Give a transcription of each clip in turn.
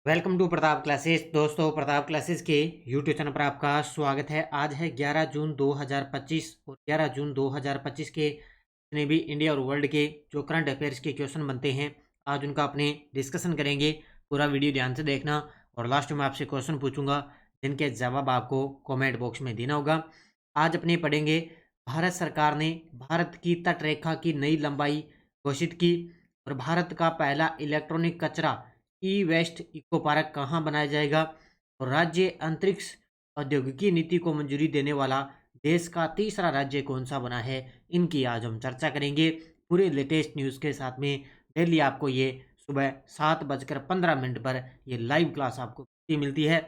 Welcome to Pratap classes. दोस्तों, Pratap classes के YouTube channel पर आपका स्वागत है। आज है 11 जून 2025 और 11 जून 2025 के जितने भी इंडिया और वर्ल्ड के जो करंट अफेयर्स के क्वेश्चन बनते हैं, आज उनका अपने डिस्कशन करेंगे। पूरा वीडियो ध्यान से देखना और लास्ट में आपसे क्वेश्चन पूछूंगा जिनके जवाब आपको कॉमेंट बॉक्स में देना होगा। आज अपने पढ़ेंगे, भारत सरकार ने भारत की तट रेखा की नई लंबाई घोषित की और भारत का पहला इलेक्ट्रॉनिक कचरा ई वेस्ट इको पार्क कहाँ बनाया जाएगा और राज्य अंतरिक्ष औद्योगिकी नीति को मंजूरी देने वाला देश का तीसरा राज्य कौन सा बना है, इनकी आज हम चर्चा करेंगे पूरे लेटेस्ट न्यूज़ के साथ में। डेली आपको ये सुबह 7:15 पर ये लाइव क्लास आपको मिलती है।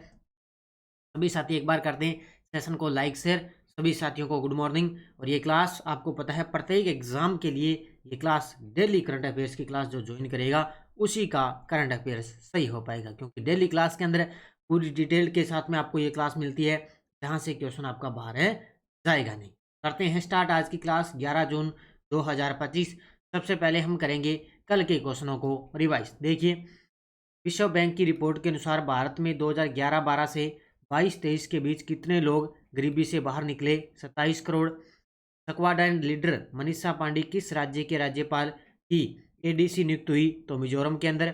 सभी साथी एक बार कर दें सेशन को लाइक शेयर। सभी साथियों को गुड मॉर्निंग। और ये क्लास आपको पता है प्रत्येक एग्जाम के लिए ये क्लास डेली करंट अफेयर्स की क्लास जो ज्वाइन करेगा उसी का करंट अफेयर्स सही हो पाएगा, क्योंकि डेली क्लास के अंदर पूरी डिटेल के साथ में आपको ये क्लास मिलती है जहाँ से क्वेश्चन आपका बाहर है जाएगा नहीं। करते हैं स्टार्ट आज की क्लास 11 जून 2025। सबसे पहले हम करेंगे कल के क्वेश्चनों को रिवाइज। देखिए, विश्व बैंक की रिपोर्ट के अनुसार भारत में 2011-12 से 22-23 के बीच कितने लोग गरीबी से बाहर निकले? 27 करोड़। स्क्वाड्रन लीडर मनीषा पांडे किस राज्य के राज्यपाल की एडीसी नियुक्त हुई? तो मिजोरम के अंदर।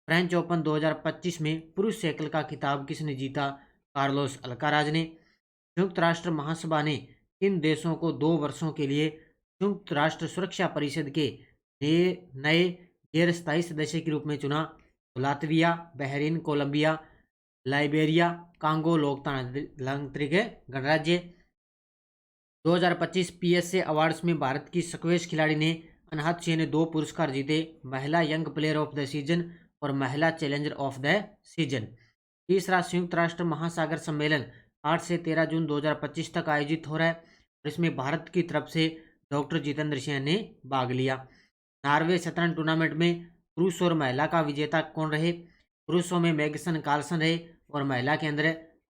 फ्रेंच ओपन 2025 में पुरुष एकल का खिताब किसने जीता? कार्लोस अल्काराज ने। संयुक्त राष्ट्र महासभा ने किन देशों को 2 वर्षों के लिए संयुक्त राष्ट्र सुरक्षा परिषद के नए नए गैर स्थायी सदस्य के रूप में चुना? तो Latvia, Bahrain, Colombia, Liberia, Congo लोकतांत्रिक गणराज्य। 2025 पीएसए अवार्ड्स में भारत की स्क्वैश खिलाड़ी ने अनाहत सिंह ने 2 पुरस्कार जीते, महिला young player of the season और महिला चैलेंजर ऑफ द सीजन। तीसरा संयुक्त राष्ट्र महासागर सम्मेलन 8 से 13 जून 2025 तक आयोजित हो रहा है और इसमें भारत की तरफ से डॉक्टर जितेंद्र सिंह ने भाग लिया। नॉर्वे शतरंज टूर्नामेंट में पुरुष और महिला का विजेता कौन रहे? पुरुषों में मैग्सन कार्लसन रहे और महिला के अंदर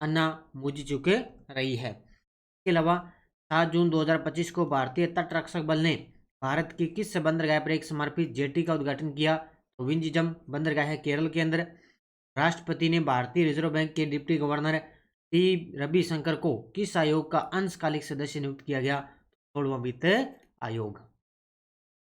अन्ना मुजिचुके रही है। इसके अलावा 7 जून 2025 को भारतीय तट रक्षक बल ने भारत की किस बंदरगाह पर एक समर्पित जेटी का उद्घाटन किया? तो विंझिजम बंदरगाह है केरल के अंदर। राष्ट्रपति ने भारतीय रिजर्व बैंक के डिप्टी गवर्नर टी रविशंकर को किस आयोग का अंशकालिक सदस्य नियुक्त किया गया? 16वां वित्त आयोग।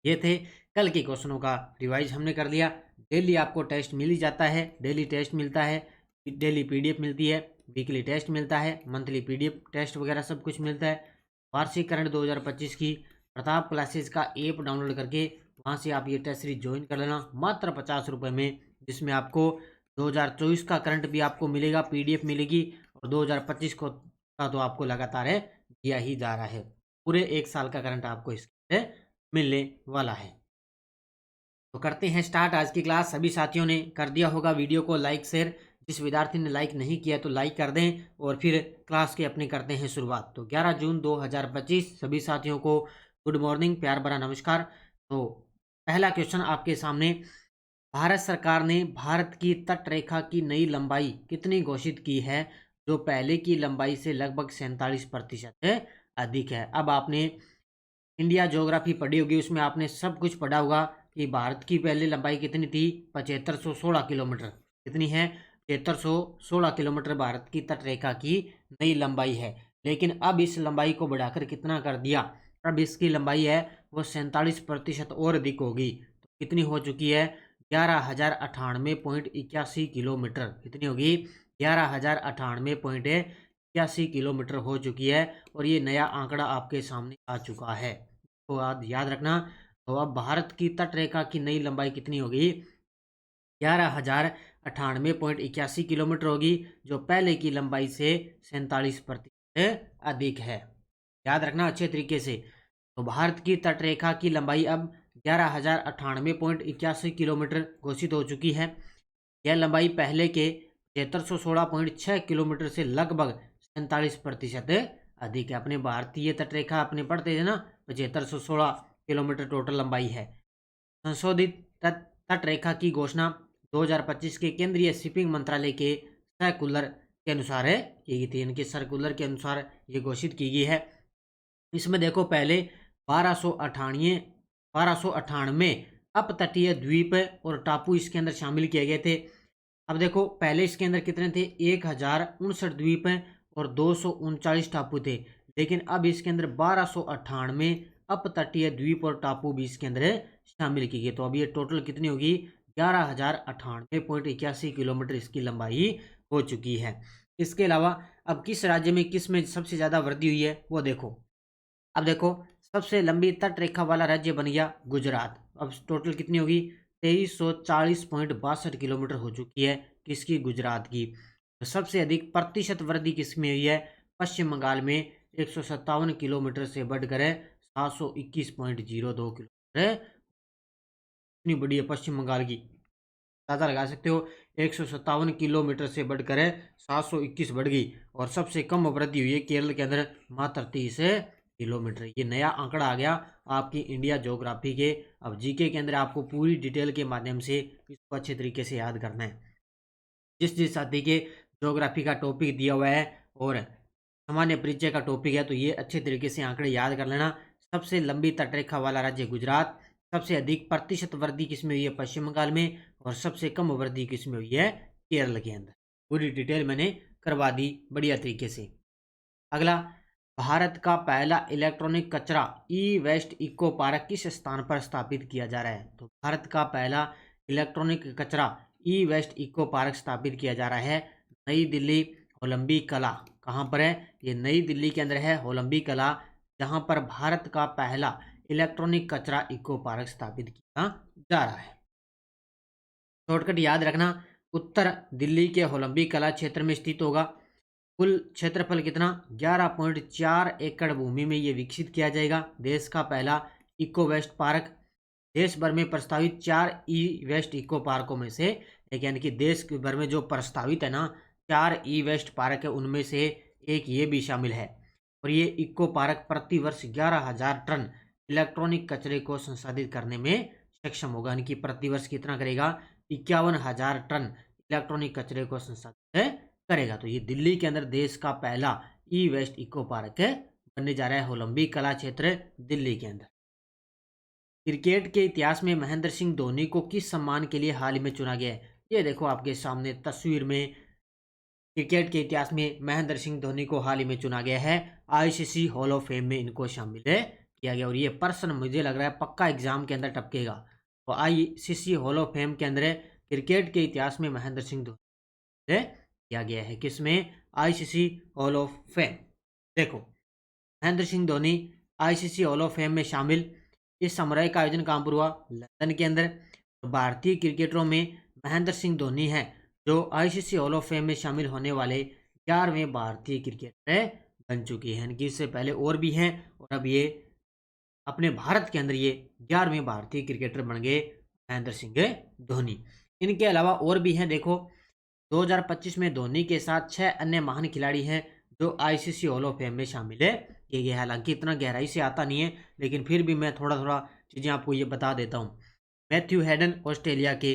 ये थे कल के क्वेश्चनों का रिवाइज हमने कर लिया। डेली आपको टेस्ट मिल ही जाता है, डेली टेस्ट मिलता है, डेली पीडीएफ मिलती है, वीकली टेस्ट मिलता है, मंथली पीडीएफ टेस्ट वगैरह सब कुछ मिलता है। वार्षिक करंट 2025 की प्रताप क्लासेस का ऐप डाउनलोड करके वहाँ से आप ये टेस्ट सीरीज ज्वाइन कर लेना मात्र 50 रुपये में, जिसमें आपको 2024 का करंट भी आपको मिलेगा, पीडीएफ मिलेगी और 2025 को का तो आपको लगातार है दिया ही जा रहा है। पूरे 1 साल का करंट आपको इसके मिलने वाला है। तो करते हैं स्टार्ट आज की क्लास। सभी साथियों ने कर दिया होगा वीडियो को लाइक शेयर। जिस विद्यार्थी ने लाइक नहीं किया तो लाइक कर दें और फिर क्लास के अपने करते हैं शुरुआत। तो 11 जून 2025 सभी साथियों को गुड मॉर्निंग, प्यार भरा नमस्कार। तो पहला क्वेश्चन आपके सामने, भारत सरकार ने भारत की तट रेखा की नई लंबाई कितनी घोषित की है जो पहले की लंबाई से लगभग 47% अधिक है? अब आपने इंडिया ज्योग्राफी पढ़ी होगी, उसमें आपने सब कुछ पढ़ा होगा कि भारत की पहली लंबाई कितनी थी? 7516 किलोमीटर। कितनी है? 7516 किलोमीटर भारत की तट रेखा की नई लंबाई है। लेकिन अब इस लंबाई को बढ़ाकर कितना कर दिया? अब इसकी लंबाई है वो 47% और अधिक होगी। तो कितनी हो चुकी है? 11,098.81 किलोमीटर। कितनी होगी? 11,098.81 किलोमीटर हो चुकी है और ये नया आंकड़ा आपके सामने आ चुका है। तो आप याद रखना। तो अब भारत की तट रेखा की नई लंबाई कितनी होगी? 11,098.81 किलोमीटर होगी, जो पहले की लंबाई से 47% अधिक है। याद रखना अच्छे तरीके से। तो भारत की तट रेखा की लंबाई अब 11,098.81 किलोमीटर घोषित हो चुकी है। यह लंबाई पहले के 7316.6 किलोमीटर से लगभग 47% अधिक है। अपने भारतीय तट रेखा अपने पढ़ते थे ना, 7516 किलोमीटर टोटल लंबाई है। संशोधित तट रेखा की घोषणा 2025 के केंद्रीय शिपिंग मंत्रालय के सर्कुलर के अनुसार है की गई थी। इनके सर्कुलर के अनुसार ये घोषित की गई है। इसमें देखो, पहले 1298 अपतटीय द्वीप और टापू इसके अंदर शामिल किए गए थे। अब देखो पहले इसके अंदर कितने थे, 1059 द्वीप हैं और 239 टापू थे, लेकिन अब इसके अंदर 1298 अपतटीय द्वीप और टापू भी इसके अंदर शामिल की गई। तो अब ये टोटल कितनी होगी, 11,098.81 किलोमीटर इसकी लंबाई हो चुकी है। इसके अलावा अब किस राज्य में किस में सबसे ज़्यादा वृद्धि हुई है वो देखो। अब देखो सबसे लंबी तट रेखा वाला राज्य बन गया गुजरात। अब टोटल कितनी होगी, 2340.62 किलोमीटर हो चुकी है किसकी, गुजरात की। तो सबसे अधिक प्रतिशत वृद्धि किसमें हुई है, पश्चिम बंगाल में 157 किलोमीटर से बढ़कर 721.02 किलोमीटर। इतनी बड़ी है पश्चिम बंगाल की, अंदाजा लगा सकते हो। 157 किलोमीटर से बढ़कर 721 बढ़ गई। और सबसे कम वृद्धि हुई है केरल के अंदर, मात्र 30 किलोमीटर। ये नया आंकड़ा आ गया आपकी इंडिया ज्योग्राफी के। अब जीके के अंदर आपको पूरी डिटेल के माध्यम से इसको अच्छे तरीके से याद करना है। जिस जिस साथी के ज्योग्राफी का टॉपिक दिया हुआ है और सामान्य परिचय का टॉपिक है, तो ये अच्छे तरीके से आंकड़े याद कर लेना। सबसे लंबी तटरेखा वाला राज्य गुजरात, सबसे अधिक प्रतिशत वृद्धि किसमें हुई है, पश्चिम बंगाल में, और सबसे कम वृद्धि किसमें हुई है, केरल के अंदर। पूरी डिटेल मैंने करवा दी बढ़िया तरीके से। अगला, भारत का पहला इलेक्ट्रॉनिक कचरा ई वेस्ट इको पार्क किस स्थान पर स्थापित किया जा रहा है। तो भारत का पहला इलेक्ट्रॉनिक कचरा ई वेस्ट इको पार्क स्थापित किया जा रहा है नई दिल्ली होलंबी कला। कहाँ पर है, ये नई दिल्ली के अंदर है होलंबी कला, जहाँ पर भारत का पहला इलेक्ट्रॉनिक कचरा इको पार्क स्थापित किया जा रहा है। शॉर्टकट याद रखना, उत्तर दिल्ली के होलंबी कला क्षेत्र में स्थित होगा। कुल क्षेत्रफल कितना, 11.4 एकड़ भूमि में ये विकसित किया जाएगा। देश का पहला इको वेस्ट पार्क, देश भर में प्रस्तावित 4 ई वेस्ट इको पार्कों में से एक, यानी कि देश भर में जो प्रस्तावित है ना 4 ई वेस्ट पार्क है, उनमें से एक ये भी शामिल है। और ये इको पार्क प्रति वर्ष 11,000 टन इलेक्ट्रॉनिक कचरे को संसाधित करने में सक्षम होगा, यानी कि प्रति वर्ष कितना करेगा, 51,000 टन इलेक्ट्रॉनिक कचरे को संसाधित करेगा। तो ये दिल्ली के अंदर देश का पहला ई वेस्ट इको पार्क बनने जा रहा है, होलंबी कला क्षेत्र दिल्ली के अंदर। क्रिकेट के इतिहास में महेंद्र सिंह धोनी को किस सम्मान के लिए हाल ही में चुना गया है। ये देखो आपके सामने तस्वीर में, क्रिकेट के इतिहास में महेंद्र सिंह धोनी को हाल ही में चुना गया है, आईसीसी हॉल ऑफ फेम में इनको शामिल किया गया। और ये पर्सन मुझे लग रहा है पक्का एग्जाम के अंदर टपकेगा। तो आईसीसी हॉल ऑफ फेम के अंदर क्रिकेट के इतिहास में महेंद्र सिंह धोनी किया गया है, किसमें, आईसीसी हॉल ऑफ फेम। देखो Mahendra Singh Dhoni ICC hall of fame में शामिल। इस समारोह का आयोजन कहाँ पर हुआ, लंदन के अंदर। तो भारतीय क्रिकेटरों में महेंद्र सिंह धोनी हैं जो आईसीसी हॉल ऑफ फेम में शामिल होने वाले 11वें भारतीय क्रिकेटर बन चुके हैं। इनकी इससे पहले और भी हैं, और अब ये अपने भारत के अंदर ये 11वें भारतीय क्रिकेटर बन गए महेंद्र सिंह धोनी। इनके अलावा और भी हैं, देखो 2025 में धोनी के साथ 6 अन्य महान खिलाड़ी हैं जो आईसीसी हॉल ऑफ फेम में शामिल किए गए। हालांकि इतना गहराई से आता नहीं है, लेकिन फिर भी मैं थोड़ा थोड़ा चीज़ें आपको ये बता देता हूँ। मैथ्यू हेडन ऑस्ट्रेलिया के,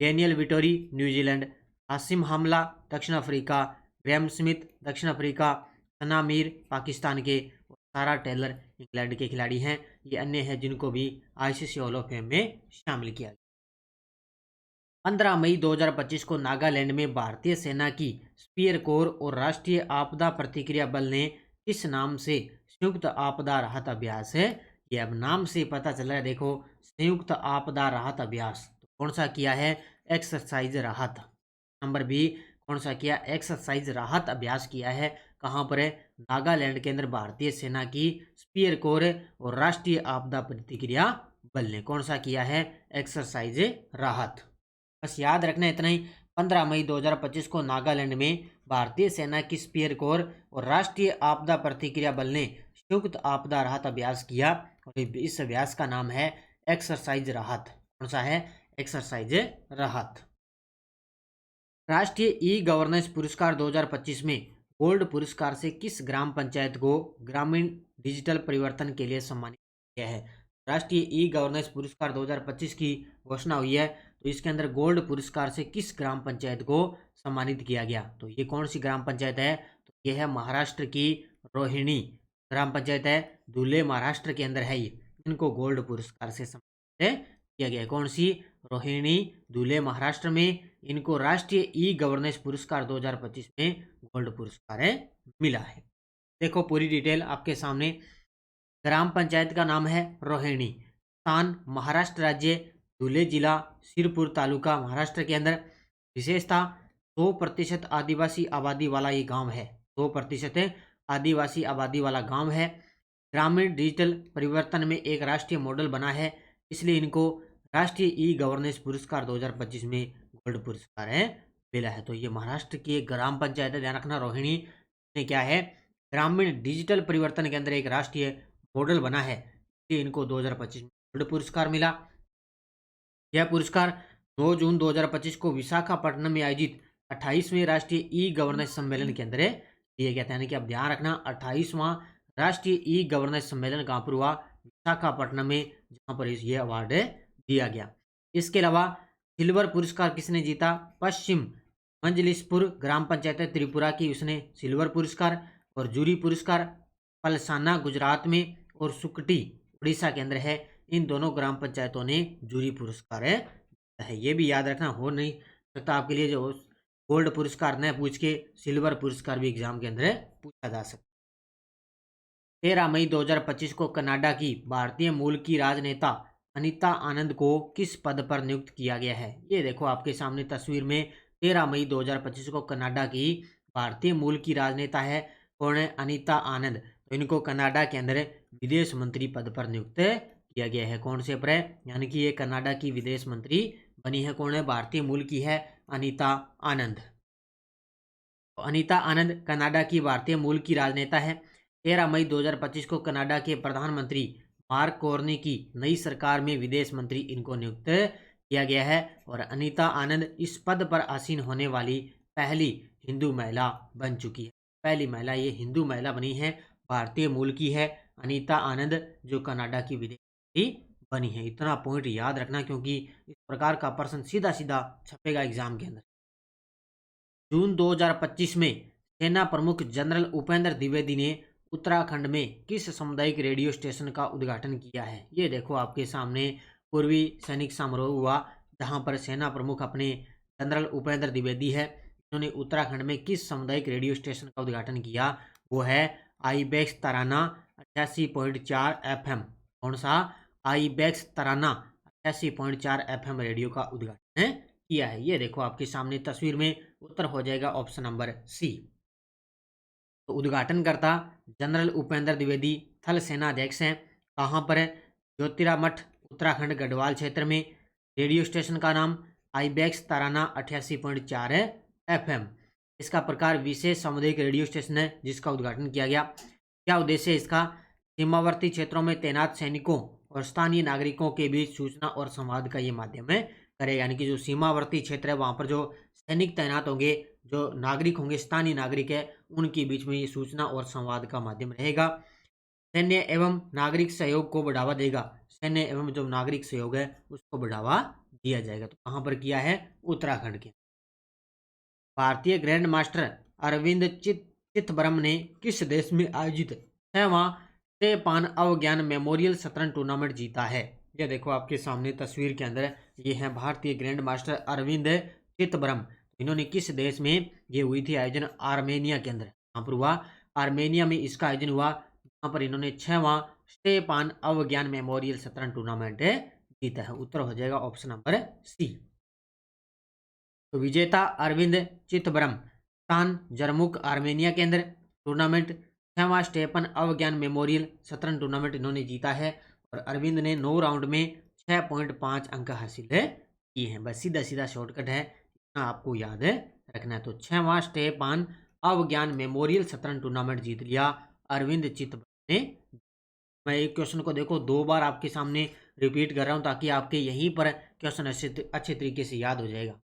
डेनियल विटोरी न्यूजीलैंड, हासिम हमला दक्षिण अफ्रीका, ग्रैम स्मिथ दक्षिण अफ्रीका, सना मीर पाकिस्तान के, और सारा टेलर इंग्लैंड के खिलाड़ी हैं। ये अन्य हैं जिनको भी आईसीसी हॉल ऑफ फेम में शामिल किया गया। 15 मई 2025 को नागालैंड में भारतीय सेना की स्पीयर कोर और राष्ट्रीय आपदा प्रतिक्रिया बल ने किस नाम से संयुक्त आपदा राहत अभ्यास ये अब नाम से पता चल रहा है, देखो संयुक्त आपदा राहत अभ्यास। तो कौन सा किया है, एक्सरसाइज राहत। नंबर बी, कौन सा किया, एक्सरसाइज राहत अभ्यास किया है। कहाँ पर है, नागालैंड के अंदर भारतीय सेना की स्पीयर कोर और राष्ट्रीय आपदा प्रतिक्रिया बल ने कौन सा किया है, एक्सरसाइज राहत। बस याद रखना इतना ही। 15 मई 2025 को नागालैंड में भारतीय सेना की स्पीयर कोर और राष्ट्रीय आपदा प्रतिक्रिया बल ने संयुक्त आपदा राहत अभ्यास किया, और इस अभ्यास का नाम है एक्सरसाइज राहत। कौन सा है, एक्सरसाइज राहत। राष्ट्रीय ई गवर्नेंस पुरस्कार 2025 में गोल्ड पुरस्कार से किस ग्राम पंचायत को ग्रामीण डिजिटल परिवर्तन के लिए सम्मानित किया है। राष्ट्रीय ई गवर्नेंस पुरस्कार 2025 की घोषणा हुई है, तो इसके अंदर गोल्ड पुरस्कार से किस ग्राम पंचायत को सम्मानित किया गया। तो ये कौन सी ग्राम पंचायत है, तो ये है महाराष्ट्र की रोहिणी ग्राम पंचायत है, धुले महाराष्ट्र के अंदर है। ये इनको गोल्ड पुरस्कार से सम्मानित किया गया है। कौन सी, रोहिणी, धुले महाराष्ट्र में, इनको राष्ट्रीय ई गवर्नेंस पुरस्कार 2025 में गोल्ड पुरस्कार है मिला है। देखो पूरी डिटेल आपके सामने। ग्राम पंचायत का नाम है रोहिणी, स्थान महाराष्ट्र राज्य, धुले जिला, सिरपुर तालुका महाराष्ट्र के अंदर। विशेषता 100% आदिवासी आबादी वाला ये गांव है, 100% आदिवासी आबादी वाला गांव है। ग्रामीण डिजिटल परिवर्तन में एक राष्ट्रीय मॉडल बना है, इसलिए इनको राष्ट्रीय ई गवर्नेंस पुरस्कार 2025 में गोल्ड पुरस्कार है मिला है। तो ये महाराष्ट्र की एक ग्राम पंचायत है, ध्यान रखना। रोहिणी ने क्या है, ग्रामीण डिजिटल परिवर्तन के अंदर एक राष्ट्रीय मॉडल बना है, इसलिए इनको 2025 में गोल्ड पुरस्कार मिला। यह पुरस्कार 2 जून 2025 को विशाखापट्टनम में आयोजित 28वें राष्ट्रीय ई गवर्नेंस सम्मेलन के अंदर दिया गया था। यानी कि अब ध्यान रखना, 28वां राष्ट्रीय ई गवर्नेंस सम्मेलन कहाँ पर हुआ, विशाखापट्टनम में, जहां पर ये अवार्ड दिया गया। इसके अलावा सिल्वर पुरस्कार किसने जीता, पश्चिम मंजलिसपुर ग्राम पंचायत त्रिपुरा की, उसने सिल्वर पुरस्कार। और जूरी पुरस्कार पलसाना गुजरात में और सुकटी उड़ीसा के अंदर है। इन दोनों ग्राम पंचायतों ने जूरी पुरस्कार है। ये भी याद रखना, हो नहीं सकता आपके लिए जो गोल्ड पुरस्कार न पूछ के सिल्वर पुरस्कार भी एग्जाम के अंदर पूछा जा सकता। 13 मई 2025 को कनाडा की भारतीय मूल की राजनेता अनीता आनंद को किस पद पर नियुक्त किया गया है। ये देखो आपके सामने तस्वीर में, 13 मई 2025 को कनाडा की भारतीय मूल की राजनेता है, कौन है, अनीता आनंद। तो इनको कनाडा के अंदर विदेश मंत्री पद पर नियुक्त किया गया है। कौन से पर है, यानी कि ये कनाडा की विदेश मंत्री बनी है, कौन है, भारतीय मूल की है, अनीता आनंद। तो अनीता आनंद कनाडा की भारतीय मूल की राजनेता है। 13 मई 2025 को कनाडा के प्रधानमंत्री मार्क कार्नी की नई सरकार में विदेश मंत्री इनको नियुक्त किया गया है। और अनीता आनंद इस पद पर आसीन होने वाली पहली हिंदू महिला बन चुकी है। पहली महिला ये हिंदू महिला बनी है, भारतीय मूल की है, अनीता आनंद, जो कनाडा की विदेश मंत्री बनी है। इतना पॉइंट याद रखना, क्योंकि इस प्रकार का प्रश्न सीधा सीधा छपेगा एग्जाम के अंदर। जून 2025 में सेना प्रमुख जनरल उपेंद्र द्विवेदी ने उत्तराखंड में किस सामुदायिक रेडियो स्टेशन का उद्घाटन किया है। ये देखो आपके सामने, पूर्वी सैनिक समारोह हुआ, जहां पर सेना प्रमुख अपने जनरल उपेंद्र द्विवेदी है, इन्होंने उत्तराखंड में किस सामुदायिक रेडियो स्टेशन का उद्घाटन किया, वो है आईबेक्स तराना 88.4 FM। कौन सा, आईबेक्स तराना 88.4 FM रेडियो का उद्घाटन किया है। ये देखो आपके सामने तस्वीर में, उत्तर हो जाएगा ऑप्शन नंबर सी। तो उद्घाटनकर्ता जनरल उपेंद्र द्विवेदी थल सेना अध्यक्ष हैं। कहाँ पर है, ज्योतिरामठ उत्तराखंड गढ़वाल क्षेत्र में। रेडियो स्टेशन का नाम आईबेक्स तराना 88.4 FM। इसका प्रकार विशेष सामुदायिक रेडियो स्टेशन है, जिसका उद्घाटन किया गया। क्या उद्देश्य है इसका, सीमावर्ती क्षेत्रों में तैनात सैनिकों और स्थानीय नागरिकों के बीच सूचना और संवाद का ये माध्यम है करेगा। यानी कि जो सीमावर्ती क्षेत्र है, वहाँ पर जो सैनिक तैनात होंगे, जो नागरिक होंगे, स्थानीय नागरिक है, उनके बीच में ये सूचना और संवाद का माध्यम रहेगा। सैन्य एवं नागरिक सहयोग को बढ़ावा देगा। सैन्य एवं जो नागरिक सहयोग है उसको बढ़ावा दिया जाएगा। तो कहाँ पर किया है, उत्तराखंड के। भारतीय ग्रैंड मास्टर अरविंद चिदम्बरम ने किस देश में आयोजित 6वां स्टेपान अवज्ञान मेमोरियल शतरंज टूर्नामेंट जीता है। यह देखो आपके सामने तस्वीर के अंदर, ये है भारतीय ग्रैंड मास्टर अरविंद चिदम्बरम। इन्होंने किस देश में ये हुई थी आयोजन, आर्मेनिया के अंदर। कहाँ पर हुआ, आर्मेनिया में इसका आयोजन हुआ, जहाँ पर इन्होंने 6वां स्टेपान अवज्ञान मेमोरियल शतरंज टूर्नामेंट जीता है। उत्तर हो जाएगा ऑप्शन नंबर सी। तो विजेता अरविंद चिदम्बरम, स्थान जरमुक आर्मेनिया के अंदर। टूर्नामेंट 6वां स्टेपन अवज्ञान मेमोरियल शतरंज टूर्नामेंट इन्होंने जीता है। और अरविंद ने 9 राउंड में 6.5 अंक हासिल किए हैं। बस सीधा सीधा शॉर्टकट है, इतना आपको याद रखना है। तो 6वां स्टेपान अवज्ञान मेमोरियल शतरंज टूर्नामेंट जीत लिया अरविंद चिदम्बरम ने। मैं एक क्वेश्चन को देखो 2 बार आपके सामने रिपीट कर रहा हूँ, ताकि आपके यहीं पर क्वेश्चन अच्छे तरीके से याद हो जाएगा।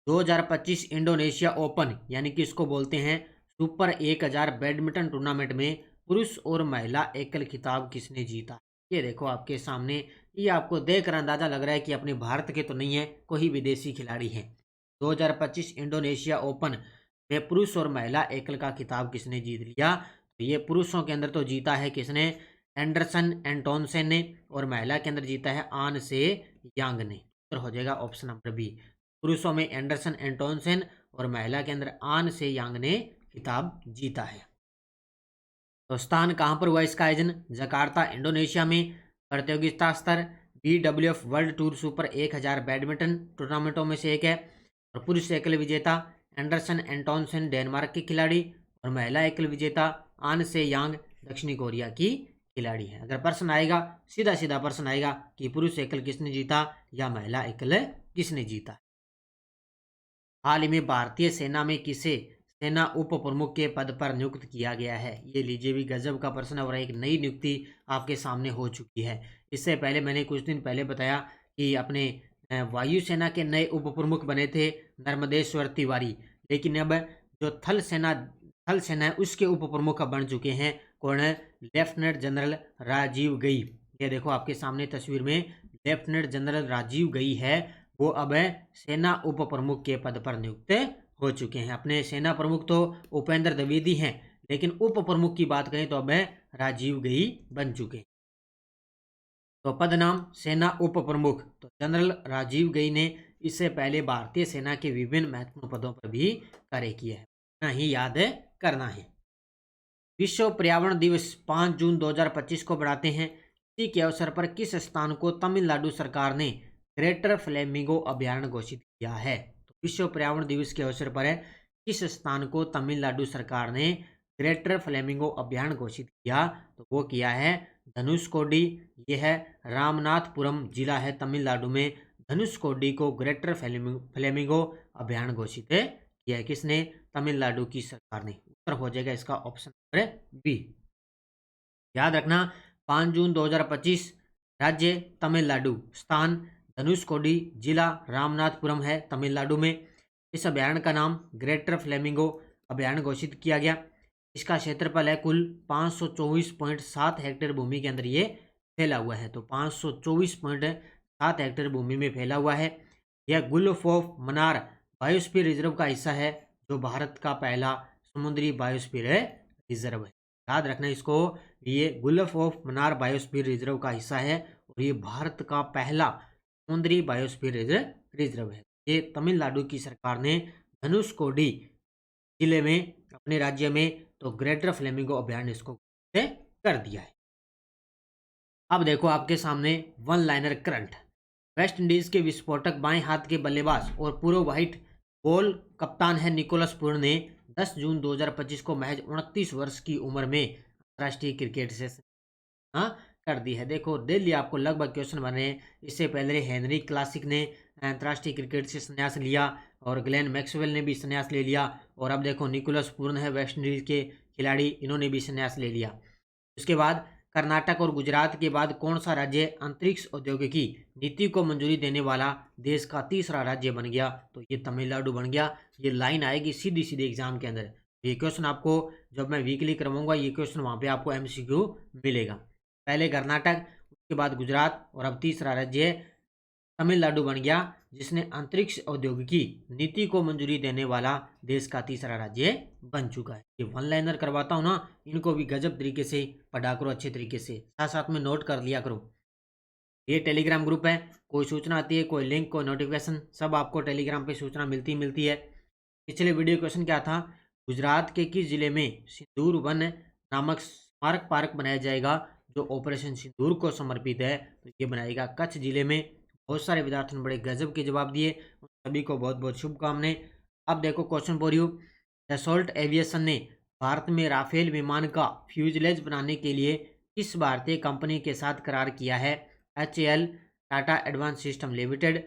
2025 इंडोनेशिया ओपन, यानी कि इसको बोलते हैं सुपर 1000 बैडमिंटन टूर्नामेंट में पुरुष और महिला एकल खिताब किसने जीता। ये देखो आपके सामने, ये आपको देखकर अंदाजा लग रहा है कि अपने भारत के तो नहीं है, कोई विदेशी खिलाड़ी हैं। 2025 इंडोनेशिया ओपन में पुरुष और महिला एकल का खिताब किसने जीत लिया। तो ये पुरुषों के अंदर तो जीता है किसने, एंडरसन एंटोनसेन ने, और महिला के अंदर जीता है आन से यांग ने। उत्तर हो जाएगा ऑप्शन नंबर बी। पुरुषों में एंडरसन एंटोनसेन और महिला के अंदर आन से यांग ने खिताब जीता है। तो स्थान कहाँ पर हुआ इसका आयोजन? जकार्ता, इंडोनेशिया में। प्रतियोगिता स्तर BWF world tour super 1000 badminton टूर्नामेंटों में से एक है। और पुरुष एकल विजेता एंडरसन एंटोनसेन डेनमार्क के खिलाड़ी और महिला एकल विजेता आन से यांग दक्षिणी कोरिया की खिलाड़ी है। अगर प्रश्न आएगा, सीधा सीधा प्रश्न आएगा कि पुरुष एकल किसने जीता या महिला एकल किसने जीता। हाल ही में भारतीय सेना में किसे सेना उप प्रमुख के पद पर नियुक्त किया गया है? ये लीजिए भी गजब का प्रश्न और एक नई नियुक्ति आपके सामने हो चुकी है। इससे पहले मैंने कुछ दिन पहले बताया कि अपने वायुसेना के नए उप प्रमुख बने थे नर्मदेश्वर तिवारी, लेकिन अब जो थल सेना है उसके उप प्रमुख बन चुके हैं कौन? लेफ्टिनेंट जनरल राजीव गई। ये देखो आपके सामने तस्वीर में लेफ्टिनेंट जनरल राजीव गई है, वो अब सेना उप प्रमुख के पद पर नियुक्त हो चुके हैं। अपने सेना प्रमुख तो उपेंद्र द्विवेदी हैं, लेकिन उप प्रमुख की बात करें तो अब राजीव गई बन चुके हैं। तो पद नाम सेना उप प्रमुख। तो जनरल राजीव गई ने इससे पहले भारतीय सेना के विभिन्न महत्वपूर्ण पदों पर भी कार्य किया है, इतना ही याद करना है। विश्व पर्यावरण दिवस 5 जून 2025 को बढ़ाते हैं। इसी के अवसर पर किस स्थान को तमिलनाडु सरकार ने ग्रेटर फ्लेमिंगो अभयारण्य घोषित किया है? तो विश्व पर्यावरण दिवस के अवसर पर किस स्थान को तमिलनाडु सरकार ने ग्रेटर फ्लेमिंगो अभयारण्य घोषित किया? तो वो किया है धनुषकोडी। ये है रामनाथपुरम जिला है तमिलनाडु में। धनुषकोडी को ग्रेटर फ्लेमिंगो अभयारण्य घोषित किया है किसने? तमिलनाडु की सरकार ने। उत्तर हो जाएगा इसका ऑप्शन नंबर बी। याद रखना 5 जून 2025, राज्य तमिलनाडु, स्थान धनुषकोडी, जिला रामनाथपुरम है तमिलनाडु में। इस अभयारण्य का नाम ग्रेटर फ्लेमिंगो अभयारण्य घोषित किया गया। इसका क्षेत्रफल है कुल 524.7 हेक्टेयर भूमि के अंदर ये फैला हुआ है। तो 524.7 हेक्टेयर भूमि में फैला हुआ है। यह Gulf of Mannar biosphere reserve का हिस्सा है, जो भारत का पहला समुद्री बायोस्फीयर रिजर्व है। याद रखना इसको, ये Gulf of Mannar biosphere reserve का हिस्सा है और ये भारत का पहला समुद्री बायोस्फीयर रिजर्व है। ये तमिलनाडु की सरकार ने धनुषकोडी जिले में अपने राज्य में तो ग्रेटर फ्लेमिंगो अभयारण्य इसको कर दिया है। अब देखो आपके सामने one liner current. West Indies के विस्फोटक बाएं हाथ के बल्लेबाज और पूर्व व्हाइट बॉल कप्तान है निकोलस पूर्ण ने 10 जून 2025 को महज 29 वर्ष की उम्र में अंतर्राष्ट्रीय क्रिकेट से कर दी है। देखो डेली आपको लगभग क्वेश्चन बन रहे हैं। इससे पहले हेनरी क्लासिक ने अंतर्राष्ट्रीय क्रिकेट से संन्यास लिया और ग्लेन मैक्सवेल ने भी संन्यास ले लिया, और अब देखो निकोलस पूर्ण है वेस्ट इंडीज के खिलाड़ी, इन्होंने भी संन्यास ले लिया। उसके बाद कर्नाटक और गुजरात के बाद कौन सा राज्य अंतरिक्ष औद्योगिकी नीति को मंजूरी देने वाला देश का तीसरा राज्य बन गया? तो ये तमिलनाडु बन गया। ये लाइन आएगी सीधी सीधी एग्जाम के अंदर। ये क्वेश्चन आपको जब मैं वीकली करवाऊंगा ये क्वेश्चन वहाँ पे आपको MCQ मिलेगा। पहले कर्नाटक, उसके बाद गुजरात और अब तीसरा राज्य तमिलनाडु बन गया, जिसने अंतरिक्ष औद्योगिकी नीति को मंजूरी देने वाला देश का तीसरा राज्य बन चुका है। ये वन लाइनर करवाता हूँ ना, इनको भी गजब तरीके से पढ़ा करो, अच्छे तरीके से साथ साथ में नोट कर लिया करो। ये टेलीग्राम ग्रुप है, कोई सूचना आती है, कोई लिंक, कोई नोटिफिकेशन, सब आपको टेलीग्राम पे सूचना मिलती है। पिछले वीडियो क्वेश्चन क्या था? गुजरात के किस जिले में सिंदूर वन नामक स्मारक पार्क बनाया जाएगा जो ऑपरेशन सिंदूर को समर्पित है? तो ये बनाएगा कच्छ जिले में। बहुत सारे विद्यार्थियों ने बड़े गजब के जवाब दिए, सभी को बहुत बहुत शुभकामनाएं। अब देखो question for you. Dassault aviation ने भारत में राफेल विमान का फ्यूजलेज बनाने के लिए किस भारतीय कंपनी के साथ करार किया है? HAL, Tata advance system limited,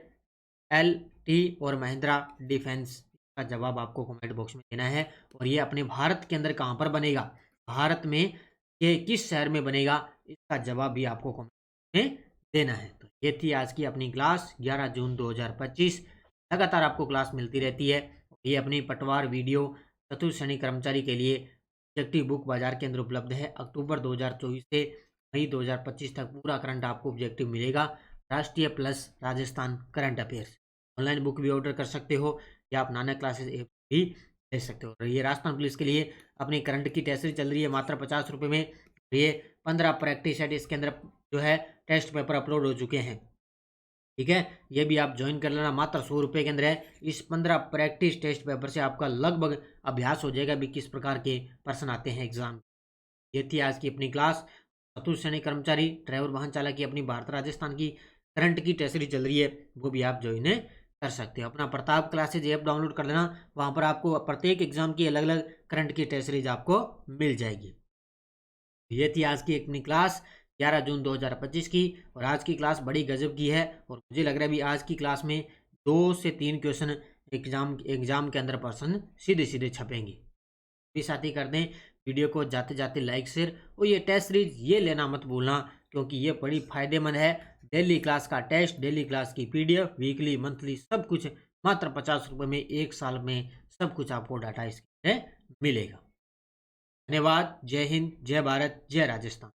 LT और महिंद्रा डिफेंस। का जवाब आपको कमेंट बॉक्स में देना है। और ये अपने भारत के अंदर कहाँ पर बनेगा, भारत में ये किस शहर में बनेगा, इसका जवाब भी आपको कमेंट में देना है। तो ये थी आज की अपनी क्लास 11 जून 2025। लगातार आपको क्लास मिलती रहती है। ये अपनी पटवार वीडियो चतुर्थ श्रेणी कर्मचारी के लिए ऑब्जेक्टिव बुक बाजार के अंदर उपलब्ध है। अक्टूबर 2024 से मई 2025 तक पूरा करंट आपको ऑब्जेक्टिव मिलेगा, राष्ट्रीय plus Rajasthan current affairs. Online book भी ऑर्डर कर सकते हो या आप नानक क्लासेस ऐप भी ले सकते हो। ये राजस्थान पुलिस के लिए अपनी करंट की टेस्ट चल रही है मात्र 50 रुपये में। ये 15 प्रैक्टिस सेट इसके अंदर जो है टेस्ट पेपर अपलोड हो चुके हैं। ठीक है, ये भी आप ज्वाइन कर लेना, मात्र 100 रुपये के अंदर है। इस 15 प्रैक्टिस टेस्ट पेपर से आपका लगभग अभ्यास हो जाएगा भी किस प्रकार के प्रश्न आते हैं एग्जाम। ये थी आज की अपनी क्लास। चतुर्थ श्रेणी कर्मचारी ड्राइवर वाहन चालक की अपनी भारत राजस्थान की करंट की टेस्ट सीरीज चल रही है, वो भी आप ज्वाइन कर सकते हो। अपना प्रताप क्लासेज ऐप डाउनलोड कर लेना, वहाँ पर आपको प्रत्येक एग्जाम की अलग अलग करंट की टेस्ट सीरीज आपको मिल जाएगी। ये थी आज की अपनी क्लास 11 जून 2025 की। और आज की क्लास बड़ी गजब की है, और मुझे लग रहा है भी आज की क्लास में 2 से 3 क्वेश्चन एग्जाम के अंदर प्रश्न सीधे सीधे छपेंगे। भी साथी कर दें वीडियो को जाते जाते लाइक शेयर, और ये टेस्ट सीरीज ये लेना मत भूलना, क्योंकि ये बड़ी फायदेमंद है। डेली क्लास का टेस्ट, डेली क्लास की पीडीएफ, वीकली मंथली सब कुछ मात्र 50 रुपये में 1 साल में सब कुछ आपको डाटा इसके मिलेगा। धन्यवाद। जय हिंद, जय भारत, जय राजस्थान।